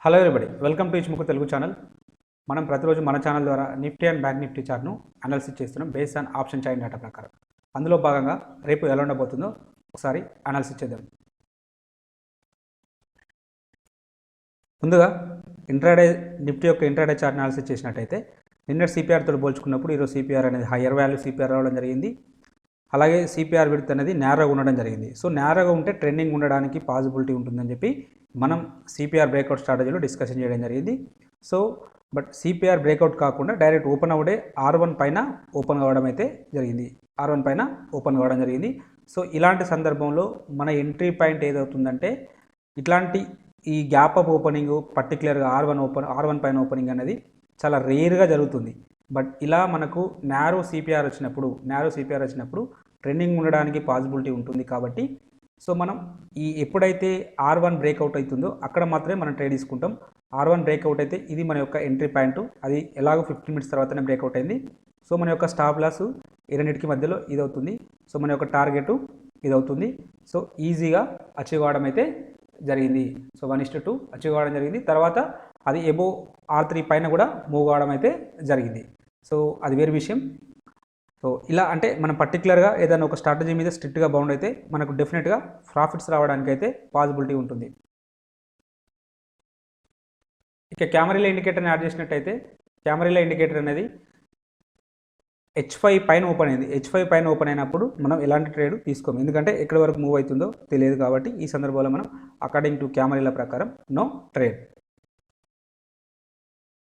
Hello everybody, welcome to ఇచ్ముకు Telugu channel. మనం ప్రతిరోజు మన ఛానల్ ద్వారా నిఫ్టీ అండ్ బ్యాంక్ నిఫ్టీ చార్ట్ను అనాలిసిస్ చేస్తున్నాం based on option chain data ప్రకారం. అందులో భాగంగా రేపు ఎలా ఉండబోతుందో ఒకసారి అనాలిసిస్ చేద్దాం. ముందుగా ఇంట్రాడే నిఫ్టీ యొక్క ఇంట్రాడే చార్ట్ అనాలిసిస్ చేసినట్టయితే నిన్నటి సిపిఆర్తో పోల్చుకున్నప్పుడు ఈరోజు సిపిఆర్ అనేది హయ్యర్ వాల్యూ సిపిఆర్ రావడం జరిగింది. అలాగే సిపిఆర్ విడ్త్ అనేది నేరోగా ఉండడం జరిగింది. సో నేరోగా ఉంటే ట్రెండింగ్ ఉండడానికి పాసిబిలిటీ ఉంటుందని చెప్పి మనం సిపిఆర్ బ్రేక్అవుట్ స్ట్రాటజీలో డిస్కషన్ చేయడం జరిగింది. సో బట్ సిపిఆర్ బ్రేక్అవుట్ కాకుండా డైరెక్ట్ ఓపెన్ అవుడే R1 పైన ఓపెన్ కావడం అయితే జరిగింది. R1 పైన ఓపెన్ కావడం జరిగింది. సో ఇలాంటి సందర్భంలో మన ఎంట్రీ పాయింట్ ఏదవుతుందంటే ఇట్లాంటి ఈ గ్యాప్ అప్ ఓపెనింగ్ పర్టికులర్గా R1 పైన ఓపెనింగ్ అనేది చాలా రేర్గా జరుగుతుంది. బట్ ఇలా మనకు నేరో సిపిఆర్ వచ్చినప్పుడు ట్రెండింగ్ ఉండడానికి పాసిబిలిటీ ఉంటుంది. కాబట్టి సో మనం ఈ ఎప్పుడైతే R1 బ్రేక్అవుట్ అవుతుందో అక్కడ మాత్రమే మనం ట్రేడ్ తీసుకుంటాం. R1 బ్రేక్అవుట్ అయితే ఇది మన యొక్క ఎంట్రీ పాయింట్. అది ఎలాగో 15 మినిట్స్ తర్వాతనే బ్రేక్అవుట్ అయింది. సో మన యొక్క స్టాప్ లాస్ ఈ రెండింటికి మధ్యలో ఇది అవుతుంది. సో మన యొక్క టార్గెట్ ఇది అవుతుంది. సో ఈజీగా అచీవ్ అవ్వడం అయితే జరిగింది. సో 1:2 అచీవ్ అవ్వడం జరిగింది. తర్వాత అది ఎబోవ్ R3 పైన కూడా మూవ్ కావడం అయితే జరిగింది. సో అది వేరే విషయం. సో ఇలా అంటే మనం పర్టికులర్గా ఏదైనా ఒక స్ట్రాటజీ మీద స్ట్రిక్ట్గా బౌండ్ అయితే మనకు డెఫినెట్గా ప్రాఫిట్స్ రావడానికి అయితే పాసిబిలిటీ ఉంటుంది. ఇక క్యామరీల ఇండికేటర్ని యాడ్ చేసినట్టయితే క్యామరీల ఇండికేటర్ అనేది H5 పైన ఓపెన్ అయింది. H5 పైన ఓపెన్ అయినప్పుడు మనం ఎలాంటి ట్రేడ్ తీసుకోము, ఎందుకంటే ఎక్కడి వరకు మూవ్ అవుతుందో తెలియదు. కాబట్టి ఈ సందర్భంలో మనం అకార్డింగ్ టు క్యామరీల ప్రకారం నో ట్రేడ్.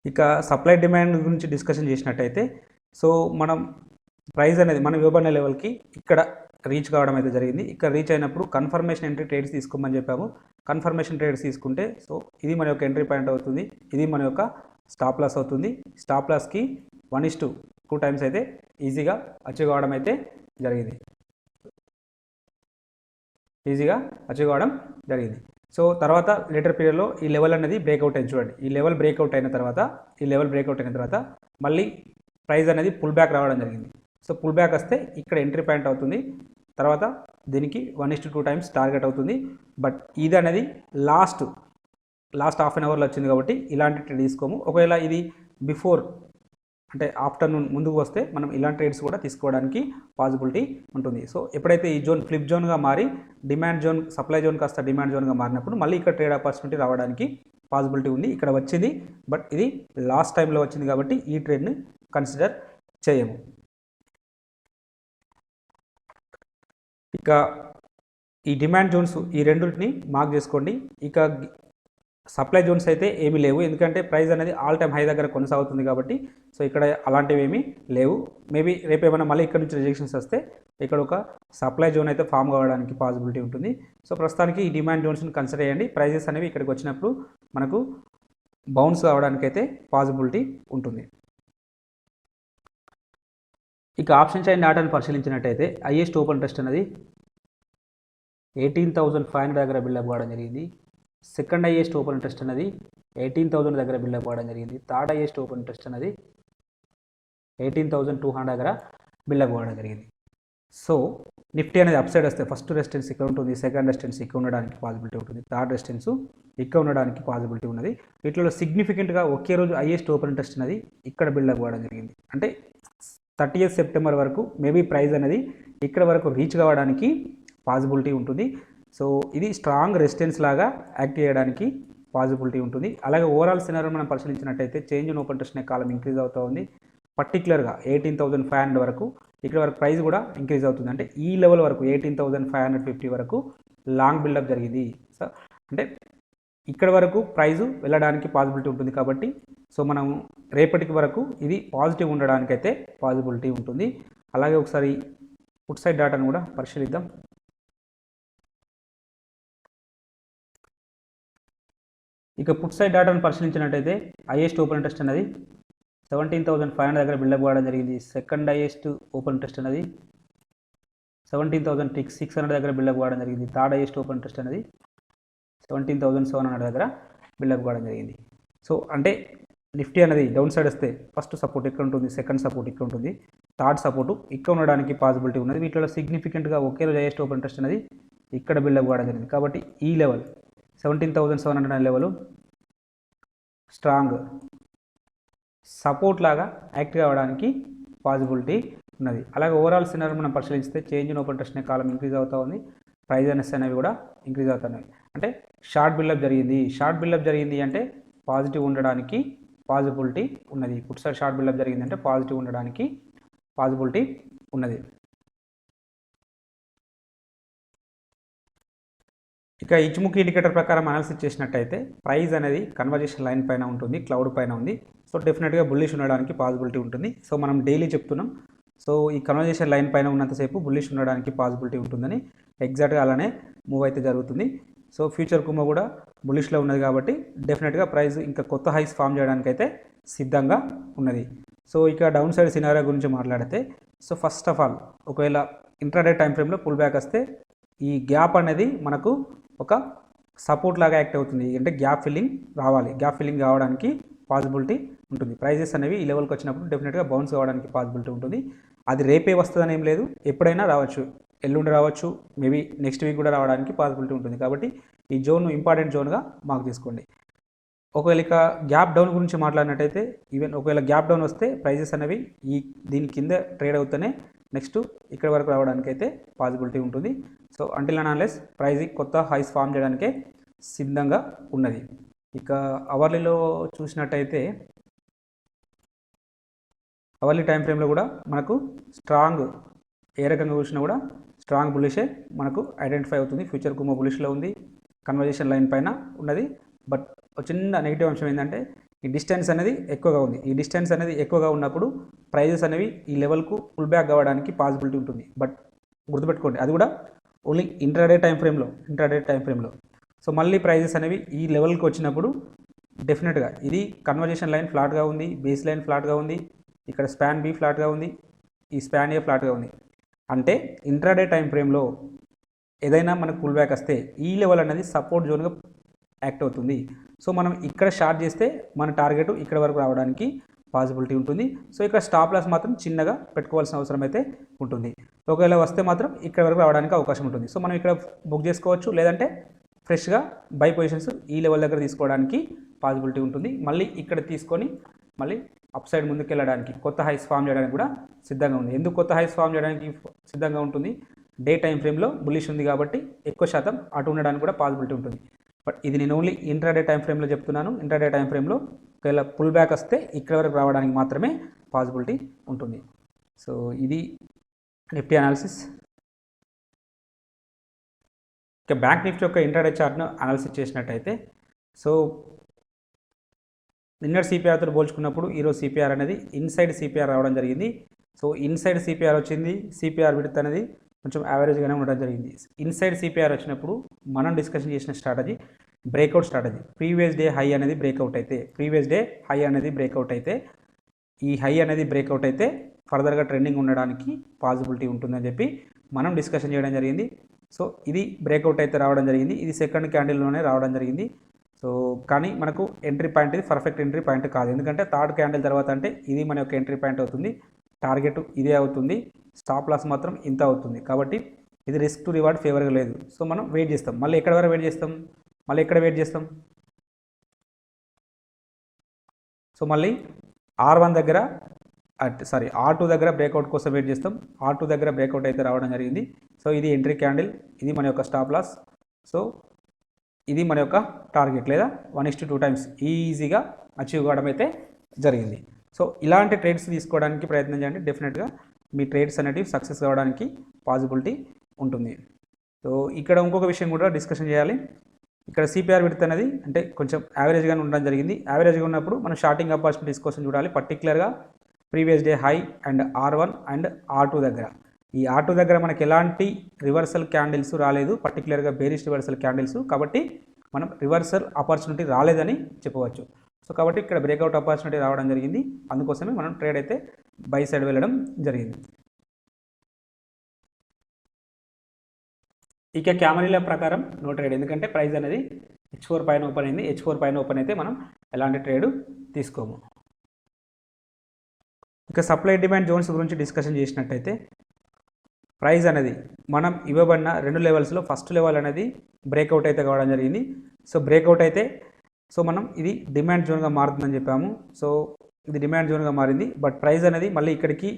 ఇక సప్లై డిమాండ్ గురించి డిస్కషన్ చేసినట్టయితే సో మనం ప్రైస్ అనేది మనం ఇవ్వబడిన లెవెల్కి ఇక్కడ రీచ్ కావడం అయితే జరిగింది. ఇక్కడ రీచ్ అయినప్పుడు కన్ఫర్మేషన్ ఎంట్రీ ట్రేడ్స్ తీసుకోమని చెప్పాము. కన్ఫర్మేషన్ ట్రేడ్స్ తీసుకుంటే సో ఇది మన యొక్క ఎంట్రీ పాయింట్ అవుతుంది. ఇది మన యొక్క స్టాప్ లాస్ అవుతుంది. స్టాప్ లాస్కి 1:2 టైమ్స్ అయితే ఈజీగా అచీవ్ కావడం అయితే జరిగింది. సో తర్వాత లేటర్ పీరియడ్లో ఈ లెవెల్ అనేది బ్రేక్అవుట్ అయింది. చూడండి, ఈ లెవెల్ బ్రేక్అవుట్ అయిన తర్వాత మళ్ళీ ప్రైస్ అనేది పుల్ బ్యాక్ రావడం జరిగింది. సో పుల్ బ్యాక్ వస్తే ఇక్కడ ఎంట్రీ పాయింట్ అవుతుంది. తర్వాత దీనికి 1:2 టైమ్స్ టార్గెట్ అవుతుంది. బట్ ఇది అనేది లాస్ట్ హాఫ్ అన్ అవర్లో వచ్చింది కాబట్టి ఇలాంటి ట్రేడ్ తీసుకోము. ఒకవేళ ఇది బిఫోర్ అంటే ఆఫ్టర్నూన్ ముందుకు వస్తే మనం ఇలాంటి ట్రేడ్స్ కూడా తీసుకోవడానికి పాసిబిలిటీ ఉంటుంది. సో ఎప్పుడైతే ఈ జోన్ ఫ్లిప్ జోన్గా మారి డిమాండ్ జోన్ సప్లై జోన్ కాస్త డిమాండ్ జోన్గా మారినప్పుడు మళ్ళీ ఇక్కడ ట్రేడ్ ఆపర్చునిటీ రావడానికి పాసిబిలిటీ ఉంది. ఇక్కడ వచ్చింది, బట్ ఇది లాస్ట్ టైంలో వచ్చింది కాబట్టి ఈ ట్రేడ్ని కన్సిడర్ చేయము. ఇక ఈ డిమాండ్ జోన్స్ ఈ రెండింటిని మార్క్ చేసుకోండి. ఇక సప్లై జోన్స్ అయితే ఏమీ లేవు, ఎందుకంటే ప్రైస్ అనేది ఆల్ టైమ్ హై దగ్గర కొనసాగుతుంది కాబట్టి. సో ఇక్కడ అలాంటివి ఏమీ లేవు. మేబీ రేపు ఏమైనా మళ్ళీ ఇక్కడ నుంచి రిజెక్షన్స్ వస్తే ఇక్కడ ఒక సప్లై జోన్ అయితే ఫామ్ కావడానికి పాసిబిలిటీ ఉంటుంది. సో ప్రస్తుతానికి ఈ డిమాండ్ జోన్స్ని కన్సిడర్ చేయండి. ప్రైజెస్ అనేవి ఇక్కడికి వచ్చినప్పుడు మనకు బౌన్స్ కావడానికి అయితే పాసిబిలిటీ ఉంటుంది. ఇక ఆప్షన్ చైన్ డేటాను పరిశీలించినట్టయితే హైయెస్ట్ ఓపెన్ ఇంట్రెస్ట్ అనేది 18,500 దగ్గర బిల్డప్ కావడం జరిగింది. సెకండ్ హైయెస్ట్ ఓపెన్ ఇంట్రెస్ట్ అనేది 18,000 దగ్గర బిల్డప్ కావడం జరిగింది. థర్డ్ హైయెస్ట్ ఓపెన్ ఇంట్రెస్ట్ అనేది 18,200 దగ్గర బిల్డప్ కావడం జరిగింది. సో నిఫ్టీ అనేది అప్ సైడ్ వస్తే ఫస్ట్ రెసిస్టెన్స్ ఇక్కడ ఉంటుంది, సెకండ్ రెసిస్టెన్స్ ఇక్కడ ఉండడానికి పాసిబిలిటీ ఉంటుంది, థర్డ్ రెసిస్టెన్స్ ఇక్కడ ఉండడానికి పాసిబిలిటీ ఉన్నది. వీటిలో సిగ్నిఫికెంట్గా ఒకే రోజు హైయెస్ట్ ఓపెన్ ఇంట్రెస్ట్ అనేది ఇక్కడ బిల్డప్ కావడం జరిగింది. అంటే 30th సెప్టెంబర్ వరకు మేబీ ప్రైస్ అనేది ఇక్కడ వరకు రీచ్ కావడానికి పాసిబిలిటీ ఉంటుంది. సో ఇది స్ట్రాంగ్ రెసిస్టెన్స్ లాగా యాక్ట్ చేయడానికి పాసిబిలిటీ ఉంటుంది. అలాగే ఓవరాల్ సినారియో మనం పరిశీలించినట్టయితే చేంజ్ ఇన్ ఓపెన్ ఇంట్రెస్ట్ అనే కాలం ఇంక్రీజ్ అవుతూ ఉంది. పర్టికులర్గా 18,500 వరకు ఇక్కడ వరకు ప్రైస్ కూడా ఇంక్రీజ్ అవుతుంది. అంటే ఈ లెవెల్ వరకు 18,550 వరకు లాంగ్ బిల్డప్ జరిగింది. సో అంటే ఇక్కడ వరకు ప్రైజు వెళ్ళడానికి పాసిబిలిటీ ఉంటుంది. కాబట్టి సో మనం రేపటికి వరకు ఇది పాజిటివ్ ఉండడానికి అయితే పాసిబిలిటీ ఉంటుంది. అలాగే ఒకసారి పుట్ సైడ్ డేటాను కూడా పరిశీలిద్దాం. ఇక పుట్ సైడ్ డేటాను పరిశీలించినట్టయితే హైయెస్ట్ ఓపెన్ ఇంట్రెస్ట్ అనేది 17,500 దగ్గర బిల్డప్ కావడం జరిగింది. సెకండ్ హైయెస్ట్ ఓపెన్ ఇంట్రెస్ట్ అనేది 17,600 దగ్గర బిల్డప్ కావడం జరిగింది. థర్డ్ హైయెస్ట్ ఓపెన్ ఇంట్రెస్ట్ అనేది 17,700 దగ్గర బిల్డప్ కావడం జరిగింది. సో అంటే నిఫ్టీ అనేది డౌన్ సైడ్ వస్తే ఫస్ట్ సపోర్ట్ ఇక్కడ ఉంటుంది, సెకండ్ సపోర్ట్ ఇక్కడ ఉంటుంది, థర్డ్ సపోర్ట్ ఇక్కడ ఉండడానికి పాసిబిలిటీ ఉన్నది. వీటిలో సిగ్నిఫికెంట్గా ఒకే రోజు హైయెస్ట్ ఓపెన్ ఇంట్రెస్ట్ అనేది ఇక్కడ బిల్డప్ కావడం జరిగింది. కాబట్టి ఈ లెవెల్ 17,700 లెవెల్ స్ట్రాంగ్ సపోర్ట్ లాగా యాక్ట్ కావడానికి పాసిబిలిటీ ఉన్నది. అలాగే ఓవరాల్ సినారీ మనం పరిశీలిస్తే చేంజ్ ఇన్ ఓపెన్ ఇంట్రెస్ట్ అనే కాలం ఇంక్రీజ్ అవుతూ ఉంది, ప్రైజ్ అనేవి కూడా ఇంక్రీజ్ అవుతున్నాయి. అంటే షార్ట్ బిల్డప్ జరిగింది అంటే పాజిటివ్ ఉండడానికి పాసిబిలిటీ ఉన్నది. పుట్ సైడ్ షార్ట్ బిల్డప్ జరిగింది అంటే పాజిటివ్ ఉండడానికి పాసిబిలిటీ ఉన్నది. ఇక ఇచ్చుముఖి ఇండికేటర్ ప్రకారం అనాలిసిస్ చేసినట్టయితే ప్రైస్ అనేది కన్వర్జేషన్ లైన్ పైన ఉంటుంది, క్లౌడ్ పైన ఉంది. సో డెఫినెట్గా బుల్లిష్ ఉండడానికి పాసిబిలిటీ ఉంటుంది. సో మనం డైలీ చెప్తున్నాం. సో ఈ కన్వర్జేషన్ లైన్ పైన ఉన్నంతసేపు బుల్లిష్ ఉండడానికి పాసిబిలిటీ ఉంటుందని ఎగ్జాక్ట్గా అలానే మూవ్ అయితే జరుగుతుంది. సో ఫ్యూచర్ కుమ్మ కూడా బుల్లిష్లో ఉన్నది కాబట్టి డెఫినెట్గా ప్రైస్ ఇంకా కొత్త హైస్ ఫామ్ చేయడానికి అయితే సిద్ధంగా ఉన్నది. సో ఇక డౌన్ సైడ్ సినారియో గురించి మాట్లాడితే, సో ఫస్ట్ ఆఫ్ ఆల్ ఒకవేళ ఇంట్రాడే టైం ఫ్రేమ్లో పుల్ బ్యాక్ వస్తే ఈ గ్యాప్ అనేది మనకు ఒక సపోర్ట్ లాగా యాక్ట్ అవుతుంది. అంటే గ్యాప్ ఫిల్లింగ్ రావాలి, గ్యాప్ ఫిల్లింగ్ కావడానికి పాసిబిలిటీ ఉంటుంది. ప్రైజెస్ అనేవి ఈ లెవెల్కి వచ్చినప్పుడు డెఫినెట్గా బౌన్స్ కావడానికి పాసిబిలిటీ ఉంటుంది. అది రేపే వస్తుందని ఏం లేదు, ఎప్పుడైనా రావచ్చు, ఎల్లుండి రావచ్చు, మేబీ నెక్స్ట్ వీక్ కూడా రావడానికి పాసిబిలిటీ ఉంటుంది. కాబట్టి ఈ జోన్ ఇంపార్టెంట్ జోన్గా మార్క్ తీసుకోండి. ఒకవేళ ఇక గ్యాప్ డౌన్ గురించి మాట్లాడినట్టయితే, ఈవెన్ ఒకవేళ గ్యాప్ డౌన్ వస్తే ప్రైజెస్ అనేవి దీని కింద ట్రేడ్ అవుతూనే నెక్స్ట్ ఇక్కడ వరకు రావడానికి అయితే పాసిబిలిటీ ఉంటుంది. So until and unless price కొత్త హైస్ ఫామ్ చేయడానికే సిద్ధంగా ఉన్నది. ఇక అవర్లీలో చూసినట్టయితే అవర్లీ టైం ఫ్రేమ్లో కూడా మనకు స్ట్రాంగ్ ఏ రకంగా చూసినా కూడా స్ట్రాంగ్ బులిషే మనకు ఐడెంటిఫై అవుతుంది. ఫ్యూచర్ కుమ్మ బులిష్లో ఉంది, కన్వర్జేషన్ లైన్ పైన ఉన్నది. బట్ ఒక చిన్న నెగిటివ్ అంశం ఏంటంటే ఈ డిస్టెన్స్ అనేది ఎక్కువగా ఉంది. ఈ డిస్టెన్స్ అనేది ఎక్కువగా ఉన్నప్పుడు ప్రైజెస్ అనేవి ఈ లెవెల్కు పుల్ బ్యాక్ అవ్వడానికి పాసిబిలిటీ ఉంటుంది. బట్ గుర్తుపెట్టుకోండి, అది కూడా ఓన్లీ ఇంట్రాడే టైం ఫ్రేమ్లో. సో మళ్ళీ ప్రైజెస్ అనేవి ఈ లెవెల్కి వచ్చినప్పుడు డెఫినెట్గా ఇది కన్వర్జేషన్ లైన్ ఫ్లాట్గా ఉంది, బేస్ లైన్ ఫ్లాట్గా ఉంది, ఇక్కడ స్పాన్ బి ఫ్లాట్గా ఉంది, ఈ స్పాన్ ఏ ఫ్లాట్గా ఉంది. అంటే ఇంట్రాడే టైం ఫ్రేమ్లో ఏదైనా మనకు పుల్ బ్యాక్ వస్తే ఈ లెవెల్ అనేది సపోర్ట్ జోన్గా యాక్ట్ అవుతుంది. సో మనం ఇక్కడ షార్ట్ చేస్తే మన టార్గెట్ ఇక్కడ వరకు రావడానికి పాసిబిలిటీ ఉంటుంది. సో ఇక్కడ స్టాప్ లాస్ మాత్రం చిన్నగా పెట్టుకోవాల్సిన అవసరం అయితే ఉంటుంది. ఒకవేళ వస్తే మాత్రం ఇక్కడ వరకు రావడానికి అవకాశం ఉంటుంది. సో మనం ఇక్కడ బుక్ చేసుకోవచ్చు, లేదంటే ఫ్రెష్గా బై పొజిషన్స్ ఈ లెవెల్ దగ్గర తీసుకోవడానికి పాసిబిలిటీ ఉంటుంది. మళ్ళీ ఇక్కడ తీసుకొని మళ్ళీ అప్ సైడ్ ముందుకు వెళ్ళడానికి, కొత్త హైస్ ఫామ్ చేయడానికి కూడా సిద్ధంగా ఉంది. ఎందుకు కొత్త హైస్ ఫామ్ చేయడానికి సిద్ధంగా ఉంటుంది? డే టైం ఫ్రేమ్లో బుల్లిష్ ఉంది కాబట్టి ఎక్కువ శాతం అటు ఉండడానికి కూడా పాసిబిలిటీ ఉంటుంది. బట్ ఇది నేను ఓన్లీ ఇంట్రాడే టైం ఫ్రేమ్లో చెప్తున్నాను. ఇంట్రాడే టైం ఫ్రేమ్లో ఒకవేళ పుల్ బ్యాక్ వస్తే ఇక్కడ వరకు రావడానికి మాత్రమే పాసిబిలిటీ ఉంటుంది. సో ఇది నిఫ్టీ అనాలిసిస్. ఇక బ్యాంక్ నిఫ్టీ యొక్క ఇంట్రాడే చార్ట్ను అనాలిసిస్ చేసినట్టయితే, సో నిన్నటి సిపిఆర్తో పోల్చుకున్నప్పుడు ఈరోజు సిపిఆర్ అనేది ఇన్సైడ్ సిపిఆర్ రావడం జరిగింది. సో ఇన్సైడ్ సిపిఆర్ వచ్చింది, సిపిఆర్ విడ్త్ అనేది కొంచెం యావరేజ్గానే ఉండడం జరిగింది. ఇన్సైడ్ సిపిఆర్ వచ్చినప్పుడు మనం డిస్కషన్ చేసిన strategy breakout strategy. Previous day high అనేది బ్రేక్అవుట్ అయితే ఈ హై అనేది బ్రేక్అవుట్ అయితే ఫర్దర్గా ట్రెండింగ్ ఉండడానికి పాసిబిలిటీ ఉంటుందని చెప్పి మనం డిస్కషన్ చేయడం జరిగింది. సో ఇది బ్రేక్అవుట్ అయితే రావడం జరిగింది, ఇది సెకండ్ క్యాండిల్లోనే రావడం జరిగింది. సో కానీ మనకు ఎంట్రీ పాయింట్ ఇది పర్ఫెక్ట్ ఎంట్రీ పాయింట్ కాదు, ఎందుకంటే థర్డ్ క్యాండిల్ తర్వాత అంటే ఇది మన యొక్క ఎంట్రీ పాయింట్ అవుతుంది, టార్గెట్ ఇదే అవుతుంది, స్టాప్ లాస్ మాత్రం ఇంత అవుతుంది. కాబట్టి ఇది రిస్క్ టు రివార్డ్ ఫేవర్గా లేదు. సో మనం వెయిట్ చేస్తాం. మళ్ళీ ఎక్కడ వరకు వెయిట్ చేస్తాం? సో మళ్ళీ R1 దగ్గర R2 దగ్గర బ్రేక్అవుట్ కోసం వెయిట్ చేస్తాం. R2 దగ్గర బ్రేక్అవుట్ అయితే రావడం జరిగింది. సో ఇది ఎంట్రీ క్యాండిల్, ఇది మన యొక్క స్టాప్ లాస్. సో ఇది మన యొక్క టార్గెట్, లేదా 1:2 టైమ్స్ ఈజీగా అచీవ్ కావడం అయితే జరిగింది. సో ఇలాంటి ట్రేడ్స్ తీసుకోవడానికి ప్రయత్నం చేయండి. డెఫినెట్గా మీ ట్రేడ్స్ అనేటివి సక్సెస్ కావడానికి పాసిబిలిటీ ఉంటుంది. సో ఇక్కడ ఇంకొక విషయం కూడా డిస్కషన్ చేయాలి. ఇక్కడ సిపిఆర్ విడ్త్ అనేది అంటే కొంచెం యావరేజ్గానే ఉండడం జరిగింది. యావరేజ్గా ఉన్నప్పుడు మనం షార్టింగ్ ఆపర్చునిటీస్ కోసం చూడాలి. పర్టికులర్గా previous day high and R1 and R2 దగ్గర. ఈ R2 దగ్గర మనకి ఎలాంటి రివర్సల్ క్యాండిల్స్ రాలేదు, పర్టికులర్గా బేరిష్ రివర్సల్ క్యాండిల్స్. కాబట్టి మనం రివర్సల్ ఆపర్చునిటీ రాలేదని చెప్పవచ్చు. సో కాబట్టి ఇక్కడ బ్రేక్అవుట్ ఆపర్చునిటీ రావడం జరిగింది, అందుకోసమే మనం ట్రేడ్ అయితే బై సైడ్ వెళ్ళడం జరిగింది. ఇక క్యామరీల ప్రకారం నో ట్రేడ్, ఎందుకంటే ప్రైస్ అనేది H4 పైన ఓపెన్ అయింది. H4 పైన ఓపెన్ అయితే మనం ఎలాంటి ట్రేడ్ తీసుకోము. ఇక సప్లై డిమాండ్ జోన్స్ గురించి డిస్కషన్ చేసినట్టయితే, ప్రైస్ అనేది మనం ఇవ్వబడిన రెండు లెవెల్స్లో ఫస్ట్ లెవెల్ అనేది బ్రేక్అవుట్ అయితే కావడం జరిగింది. సో బ్రేక్అవుట్ అయితే సో మనం ఇది డిమాండ్ జోన్గా మారుతుందని చెప్పాము. సో ఇది డిమాండ్ జోన్గా మారింది. బట్ ప్రైస్ అనేది మళ్ళీ ఇక్కడికి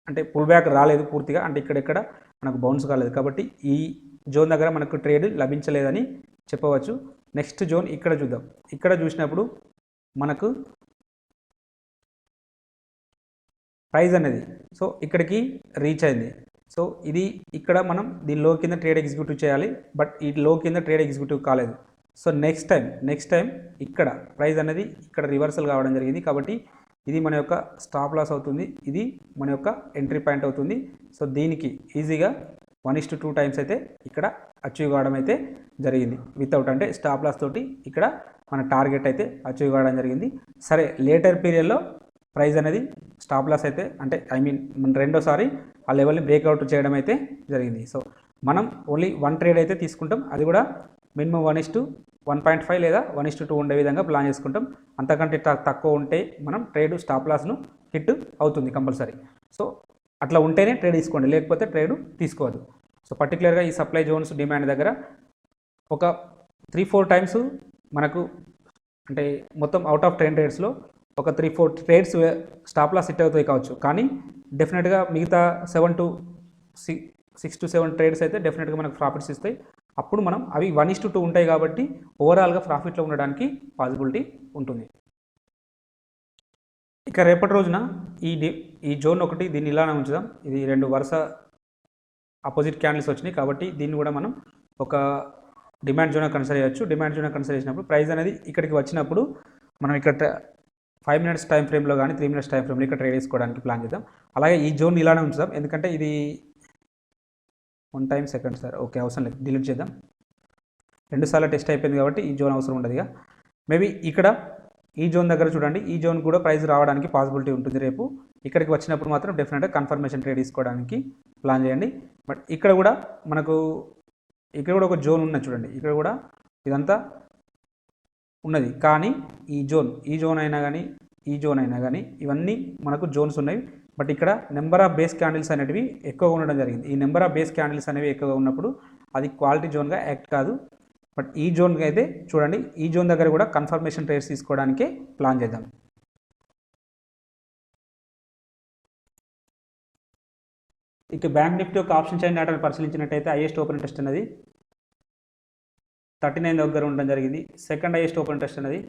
అంటే పుల్ బ్యాక్ రాలేదు పూర్తిగా, అంటే ఇక్కడెక్కడ మనకు బౌన్స్ కాలేదు. కాబట్టి ఈ జోన్ దగ్గర మనకు ట్రేడ్ లభించలేదని చెప్పవచ్చు. నెక్స్ట్ జోన్ ఇక్కడ చూద్దాం. ఇక్కడ చూసినప్పుడు మనకు ప్రైస్ అనేది సో ఇక్కడికి రీచ్ అయింది. సో ఇది ఇక్కడ మనం దీని లో కింద ట్రేడ్ ఎగ్జిక్యూటివ్ చేయాలి, బట్ ఈ లో కింద ట్రేడ్ ఎగ్జిక్యూటివ్ కాలేదు. సో నెక్స్ట్ టైం ఇక్కడ ప్రైస్ అనేది ఇక్కడ రివర్సల్ కావడం జరిగింది. కాబట్టి ఇది మన యొక్క స్టాప్ లాస్ అవుతుంది, ఇది మన యొక్క ఎంట్రీ పాయింట్ అవుతుంది. సో దీనికి ఈజీగా 1:2 టైమ్స్ అయితే ఇక్కడ అచీవ్ కావడం అయితే జరిగింది. వితౌట్ అంటే స్టాప్ లాస్ తోటి ఇక్కడ మన టార్గెట్ అయితే అచీవ్ కావడం జరిగింది. సరే, లేటర్ పీరియడ్లో ప్రైస్ అనేది స్టాప్ లాస్ అయితే అంటే మన రెండోసారి ఆ లెవెల్ని బ్రేక్అవుట్ చేయడం అయితే జరిగింది. సో మనం ఓన్లీ 1 ట్రేడ్ అయితే తీసుకుంటాం, అది కూడా మినిమం 1:1.5 లేదా 1:2 ఉండే విధంగా ప్లాన్ చేసుకుంటాం. అంతకంటే తక్కువ ఉంటే మనం ట్రేడ్ స్టాప్ లాస్ను హిట్ అవుతుంది కంపల్సరీ. సో అట్లా ఉంటేనే ట్రేడ్ తీసుకోండి, లేకపోతే ట్రేడ్ తీసుకోవద్దు. సో పర్టికులర్గా ఈ సప్లై జోన్స్ డిమాండ్ దగ్గర ఒక 3-4 టైమ్స్ మనకు అంటే మొత్తం అవుట్ ఆఫ్ 10 ట్రేడ్స్లో ఒక 3-4 ట్రేడ్స్ స్టాప్ లాస్ హిట్ అవుతాయి కావచ్చు, కానీ డెఫినెట్గా మిగతా 6 to 7 ట్రేడ్స్ అయితే డెఫినెట్గా మనకు ప్రాఫిట్స్ ఇస్తాయి. అప్పుడు మనం అవి 1:2 ఉంటాయి కాబట్టి ఓవరాల్గా ప్రాఫిట్లో ఉండడానికి పాసిబిలిటీ ఉంటుంది. ఇక రేపటి రోజున ఈ జోన్ ఒకటి దీన్ని ఇలానే ఉంచుదాం. ఇది 2 వరుస అపోజిట్ క్యాండిల్స్ వచ్చినాయి కాబట్టి దీన్ని కూడా మనం ఒక డిమాండ్ జోన్ కన్సిడర్ చేయొచ్చు. డిమాండ్ జోన్ కన్సిడర్ చేసినప్పుడు ప్రైస్ అనేది ఇక్కడికి వచ్చినప్పుడు మనం ఇక్కడ 5 minutes టైం ఫ్రేమ్లో కానీ 3 minutes టైం ఫ్రేమ్లో ఇక్కడ ట్రేడ్ చేసుకోవడానికి ప్లాన్ చేద్దాం. అలాగే ఈ జోన్ ఇలానే ఉంచుదాం, ఎందుకంటే ఇది 1 time సెకండ్ సార్ ఓకే అవసరం లేదు, డిలీట్ చేద్దాం. 2 సార్లు టెస్ట్ అయిపోయింది కాబట్టి ఈ జోన్ అవసరం ఉండదు. ఇక మేబీ ఇక్కడ ఈ జోన్ దగ్గర చూడండి, ఈ జోన్ కూడా ప్రైస్ రావడానికి పాసిబిలిటీ ఉంటుంది. రేపు ఇక్కడికి వచ్చినప్పుడు మాత్రం డెఫినెట్గా కన్ఫర్మేషన్ ట్రేడ్ తీసుకోవడానికి ప్లాన్ చేయండి. బట్ ఇక్కడ కూడా ఒక జోన్ ఉన్నది చూడండి, ఇక్కడ కూడా ఇదంతా ఉన్నది. కానీ ఈ జోన్ అయినా కానీ ఇవన్నీ మనకు జోన్స్ ఉన్నాయి. బట్ ఇక్కడ నెంబర్ ఆఫ్ బేస్ క్యాండిల్స్ అనేటివి ఎక్కువగా ఉండడం జరిగింది. ఈ నెంబర్ ఆఫ్ బేస్ క్యాండిల్స్ అనేవి ఎక్కువగా ఉన్నప్పుడు అది క్వాలిటీ జోన్గా యాక్ట్ కాదు. బట్ ఈ జోన్కి అయితే చూడండి, ఈ జోన్ దగ్గర కూడా కన్ఫర్మేషన్ ట్రేడ్స్ తీసుకోవడానికే ప్లాన్ చేద్దాం. ఇక బ్యాంక్ నిఫ్టీ యొక్క ఆప్షన్ చైన్ డేటాను పరిశీలించినట్టయితే హైయెస్ట్ ఓపెన్ ఇంట్రెస్ట్ అనేది 39 దగ్గర ఉండడం జరిగింది. సెకండ్ హైయెస్ట్ ఓపెన్ ఇంట్రెస్ట్ అనేది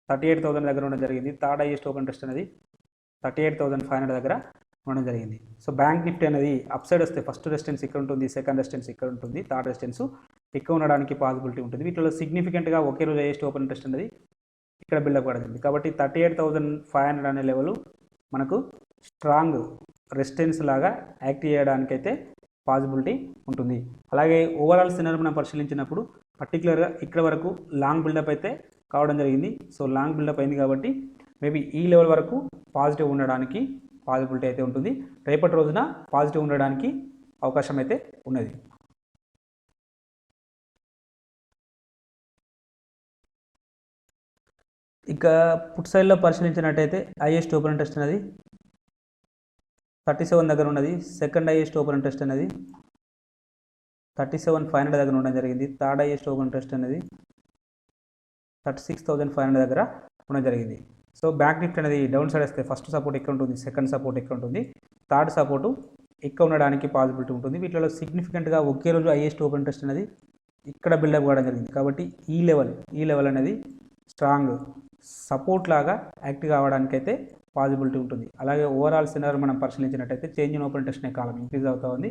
38,000 దగ్గర ఉండడం జరిగింది. థర్డ్ హైయెస్ట్ ఓపెన్ ఇంట్రెస్ట్ అనేది 38,500 దగ్గర ఉండడం జరిగింది. సో బ్యాంక్ నిఫ్టీ అనేది అప్ సైడ్ వస్తే ఫస్ట్ రెసిస్టెన్స్ ఇక్కడ ఉంటుంది, సెకండ్ రెసిస్టెన్స్ ఇక్కడ ఉంటుంది, థర్డ్ రెసిస్టెన్స్ ఎక్కువ ఉండడానికి పాసిబిలిటీ ఉంటుంది. వీటిలో సిగ్నిఫికెంట్గా ఒకే రోజు హైయెస్ట్ ఓపెన్ ఇంట్రెస్ట్ అనేది ఇక్కడ బిల్డప్ పడుతుంది. కాబట్టి 38,500 అనే లెవెల్ మనకు స్ట్రాంగ్ రెసిస్టెన్స్ లాగా యాక్ట్ చేయడానికైతే పాసిబిలిటీ ఉంటుంది. అలాగే ఓవరాల్ సినారీ మనం పరిశీలించినప్పుడు పర్టికులర్గా ఇక్కడ వరకు లాంగ్ బిల్డప్ అయితే కావడం జరిగింది. సో లాంగ్ బిల్డప్ అయింది కాబట్టి మేబీ ఈ లెవెల్ వరకు పాజిటివ్ ఉండడానికి పాసిబిలిటీ అయితే ఉంటుంది. రేపటి రోజున పాజిటివ్ ఉండడానికి అవకాశం అయితే ఉన్నది. ఇక పుట్ సైడ్లో పరిశీలించినట్టయితే హైయెస్ట్ ఓపెన్ ఇంట్రెస్ట్ అనేది 37 దగ్గర ఉన్నది. సెకండ్ హైయెస్ట్ ఓపెన్ ఇంట్రెస్ట్ అనేది 37,500 దగ్గర ఉండడం జరిగింది. థర్డ్ హైయెస్ట్ ఓపెన్ ఇంట్రెస్ట్ అనేది 36,500 దగ్గర ఉండడం జరిగింది. సో బ్యాంక్ నిఫ్టీ అనేది డౌన్ సైడ్ వస్తే ఫస్ట్ సపోర్ట్ ఎక్కువ ఉంటుంది, సెకండ్ సపోర్ట్ ఎక్కువ ఉంటుంది, థర్డ్ సపోర్టు ఎక్కువ ఉండడానికి పాసిబిలిటీ ఉంటుంది. వీటిలో సిగ్నిఫికెంట్గా ఒకే రోజు హైయెస్ట్ ఓపెన్ ఇంట్రెస్ట్ అనేది ఇక్కడ బిల్డప్ కావడం జరిగింది. కాబట్టి ఈ లెవెల్ అనేది స్ట్రాంగ్ సపోర్ట్ లాగా యాక్టివ్ కావడానికి అయితే పాసిబిలిటీ ఉంటుంది. అలాగే ఓవరాల్ సినారీ మనం పరిశీలించినట్టయితే చేంజ్ ఇన్ ఓపెన్ ఇంట్రెస్ట్ కాలం ఇంక్రీజ్ అవుతూ ఉంది,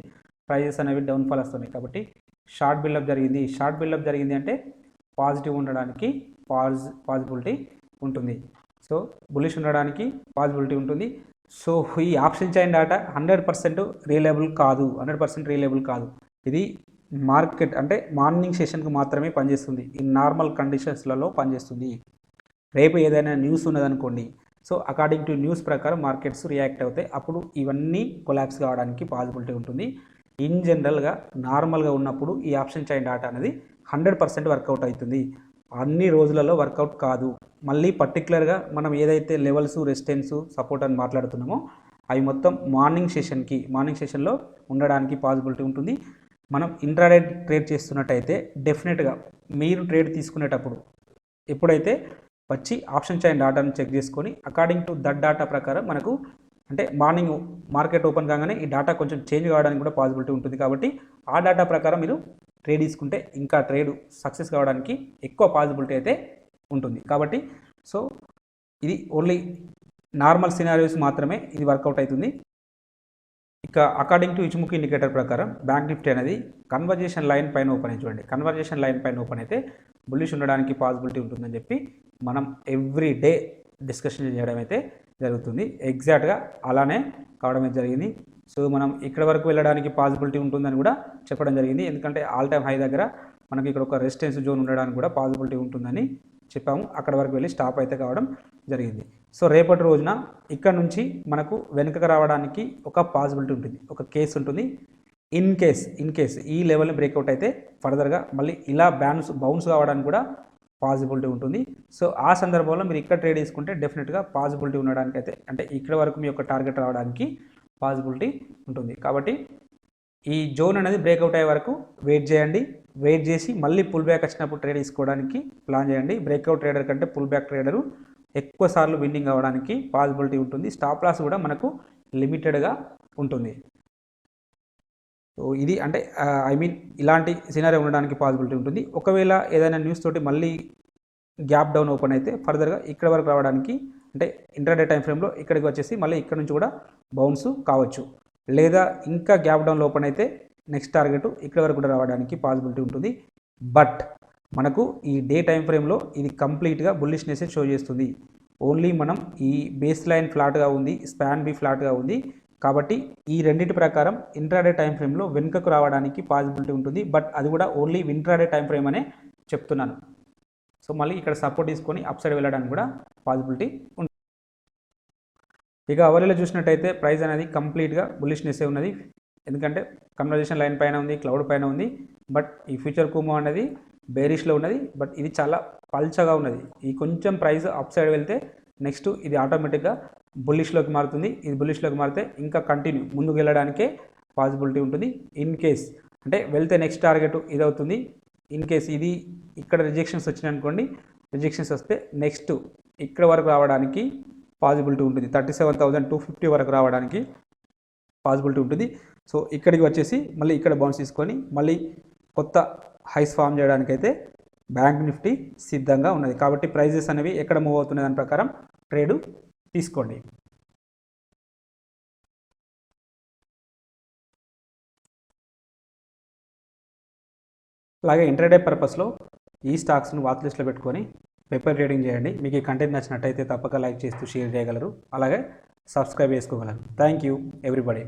ప్రైజెస్ అనేవి డౌన్ఫాల్ వస్తున్నాయి. కాబట్టి షార్ట్ బిల్డప్ జరిగింది అంటే పాజిటివ్ ఉండడానికి పాసిబిలిటీ ఉంటుంది. సో బులిష్ ఉండడానికి పాసిబిలిటీ ఉంటుంది. సో ఈ ఆప్షన్ చైన్ డేటా 100% రియలబుల్ కాదు. ఇది మార్కెట్ అంటే మార్నింగ్ సెషన్కి మాత్రమే పనిచేస్తుంది, ఈ నార్మల్ కండిషన్స్లలో పనిచేస్తుంది. రేపు ఏదైనా న్యూస్ ఉన్నదనుకోండి, సో అకార్డింగ్ టు న్యూస్ ప్రకారం మార్కెట్స్ రియాక్ట్ అవుతాయి, అప్పుడు ఇవన్నీ కొలాప్స్ కావడానికి పాసిబిలిటీ ఉంటుంది. ఇన్ జనరల్గా నార్మల్గా ఉన్నప్పుడు ఈ ఆప్షన్ చైన్ డేటా అనేది 100% వర్కౌట్ అవుతుంది. అన్ని రోజులలో వర్కౌట్ కాదు. మళ్ళీ పర్టికులర్గా మనం ఏదైతే లెవెల్స్ రెసిస్టెన్స్ సపోర్ట్ అని మాట్లాడుతున్నామో అవి మొత్తం మార్నింగ్ సెషన్లో ఉండడానికి పాసిబిలిటీ ఉంటుంది. మనం ఇంట్రాడే ట్రేడ్ చేస్తున్నట్టయితే డెఫినెట్గా మీరు ట్రేడ్ తీసుకునేటప్పుడు ఎప్పుడైతే వచ్చి ఆప్షన్ చైన్ డాటాను చెక్ చేసుకొని అకార్డింగ్ టు దట్ డాటా ప్రకారం మనకు అంటే మార్నింగ్ మార్కెట్ ఓపెన్ కాగానే ఈ డాటా కొంచెం చేంజ్ కావడానికి కూడా పాసిబిలిటీ ఉంటుంది. కాబట్టి ఆ డాటా ప్రకారం మీరు ట్రేడ్ తీసుకుంటే ఇంకా ట్రేడ్ సక్సెస్ కావడానికి ఎక్కువ పాసిబిలిటీ అయితే ఉంటుంది. కాబట్టి సో ఇది ఓన్లీ నార్మల్ సినారియోస్ మాత్రమే ఇది వర్కౌట్ అవుతుంది. ఇక అకార్డింగ్ టు ఇచ్చుముఖి ఇండికేటర్ ప్రకారం బ్యాంక్ నిఫ్టీ అనేది కన్వర్జేషన్ లైన్ పైన ఓపెన్ అయి చూడండి. కన్వర్జేషన్ లైన్ పైన ఓపెన్ అయితే బుల్లిష్ ఉండడానికి పాసిబిలిటీ ఉంటుందని చెప్పి మనం ఎవ్రీ డే డిస్కషన్ చేయడం అయితే జరుగుతుంది. ఎగ్జాక్ట్గా అలానే కావడమే జరిగింది. సో మనం ఇక్కడ వరకు వెళ్ళడానికి పాసిబిలిటీ ఉంటుందని కూడా చెప్పడం జరిగింది. ఎందుకంటే ఆల్ టైమ్ హై దగ్గర మనకి ఇక్కడ ఒక రెసిస్టెన్స్ జోన్ ఉండడానికి కూడా పాసిబిలిటీ ఉంటుందని చెప్పాము. అక్కడ వరకు వెళ్ళి స్టాప్ అయితే కావడం జరిగింది. సో రేపటి రోజున ఇక్కడ నుంచి మనకు వెనుకకు రావడానికి ఒక పాసిబిలిటీ ఉంటుంది, ఒక కేసు ఉంటుంది. ఇన్ కేస్ ఈ లెవెల్ని బ్రేక్అవుట్ అయితే ఫర్దర్గా మళ్ళీ ఇలా బౌన్స్ కావడానికి కూడా పాసిబిలిటీ ఉంటుంది. సో ఆ సందర్భంలో మీరు ఇక్కడ ట్రేడ్ తీసుకుంటే డెఫినెట్గా పాసిబిలిటీ ఉండడానికి అయితే అంటే ఇక్కడ వరకు మీ యొక్క టార్గెట్ రావడానికి పాసిబిలిటీ ఉంటుంది. కాబట్టి ఈ జోన్ అనేది బ్రేక్అవుట్ అయ్యే వరకు వెయిట్ చేయండి. వెయిట్ చేసి మళ్ళీ పుల్ బ్యాక్ వచ్చినప్పుడు ట్రేడ్ తీసుకోవడానికి ప్లాన్ చేయండి. బ్రేక్అవుట్ ట్రేడర్ కంటే పుల్ బ్యాక్ ట్రేడరు ఎక్కువ సార్లు విన్నింగ్ అవ్వడానికి పాసిబిలిటీ ఉంటుంది. స్టాప్ లాస్ కూడా మనకు లిమిటెడ్గా ఉంటుంది. సో ఇది అంటే ఇలాంటి సినారియో ఉండడానికి పాసిబిలిటీ ఉంటుంది. ఒకవేళ ఏదైనా న్యూస్ తోటి మళ్ళీ గ్యాప్ డౌన్ ఓపెన్ అయితే ఫర్దర్గా ఇక్కడ వరకు రావడానికి అంటే ఇంటర్డే టైం ఫ్రేమ్లో ఇక్కడికి వచ్చేసి మళ్ళీ ఇక్కడ నుంచి కూడా బౌన్స్ కావచ్చు. లేదా ఇంకా గ్యాప్ డౌన్లో ఓపెన్ అయితే నెక్స్ట్ టార్గెట్ ఇక్కడ వరకు కూడా రావడానికి పాసిబిలిటీ ఉంటుంది. బట్ మనకు ఈ డే టైం ఫ్రేమ్లో ఇది కంప్లీట్గా బుల్లిష్నెస్ షో చేస్తుంది. ఓన్లీ మనం ఈ బేస్ లైన్ ఫ్లాట్గా ఉంది, స్పాన్ బి ఫ్లాట్గా ఉంది. కాబట్టి ఈ రెండింటి ప్రకారం ఇంట్రాడే టైం ఫ్రేమ్లో వెనుకకు రావడానికి పాసిబిలిటీ ఉంటుంది. బట్ అది కూడా ఓన్లీ ఇంట్రాడే టైం ఫ్రేమ్ అనే చెప్తున్నాను. సో మళ్ళీ ఇక్కడ సపోర్ట్ తీసుకొని అప్ సైడ్ వెళ్ళడానికి కూడా పాసిబిలిటీ ఉంటుంది. ఇక అవలీలో చూసినట్టయితే ప్రైస్ అనేది కంప్లీట్గా బుల్లిష్నెస్సే ఉన్నది. ఎందుకంటే కన్వర్జేషన్ లైన్ పైన ఉంది, క్లౌడ్ పైన ఉంది. బట్ ఈ ఫ్యూచర్ కుమో అనేది బేరిష్లో ఉన్నది. బట్ ఇది చాలా పల్చగా ఉన్నది. ఈ కొంచెం ప్రైస్ అప్ సైడ్ వెళ్తే నెక్స్ట్ ఇది ఆటోమేటిక్గా బుల్లిష్లోకి మారుతుంది. ఇది బుల్లిష్లోకి మారితే ఇంకా కంటిన్యూ ముందుకు వెళ్ళడానికే పాసిబిలిటీ ఉంటుంది. ఇన్ కేస్ అంటే వెళ్తే నెక్స్ట్ టార్గెట్ ఇది అవుతుంది. ఇన్ కేస్ ఇది ఇక్కడ రిజెక్షన్స్ వచ్చినాయి అనుకోండి, రిజెక్షన్స్ వస్తే నెక్స్ట్ ఇక్కడ వరకు రావడానికి పాసిబిలిటీ ఉంటుంది. 37,250 వరకు రావడానికి పాసిబిలిటీ ఉంటుంది. సో ఇక్కడికి వచ్చేసి మళ్ళీ ఇక్కడ బౌన్స్ తీసుకొని మళ్ళీ కొత్త హైస్ ఫామ్ చేయడానికైతే బ్యాంక్ నిఫ్టీ సిద్ధంగా ఉన్నది. కాబట్టి ప్రైజెస్ అనేవి ఎక్కడ మూవ్ అవుతున్న దాని ప్రకారం ట్రేడు తీసుకోండి. అలాగే ఇంటర్డే పర్పస్లో ఈ స్టాక్స్ను వాచ్ లిస్ట్లో పెట్టుకొని పేపర్ ట్రేడింగ్ చేయండి. మీకు ఈ కంటెంట్ నచ్చినట్టయితే తప్పక లైక్ చేస్తూ షేర్ చేయగలరు. అలాగే సబ్స్క్రైబ్ చేసుకోగలరు. Thank you everybody.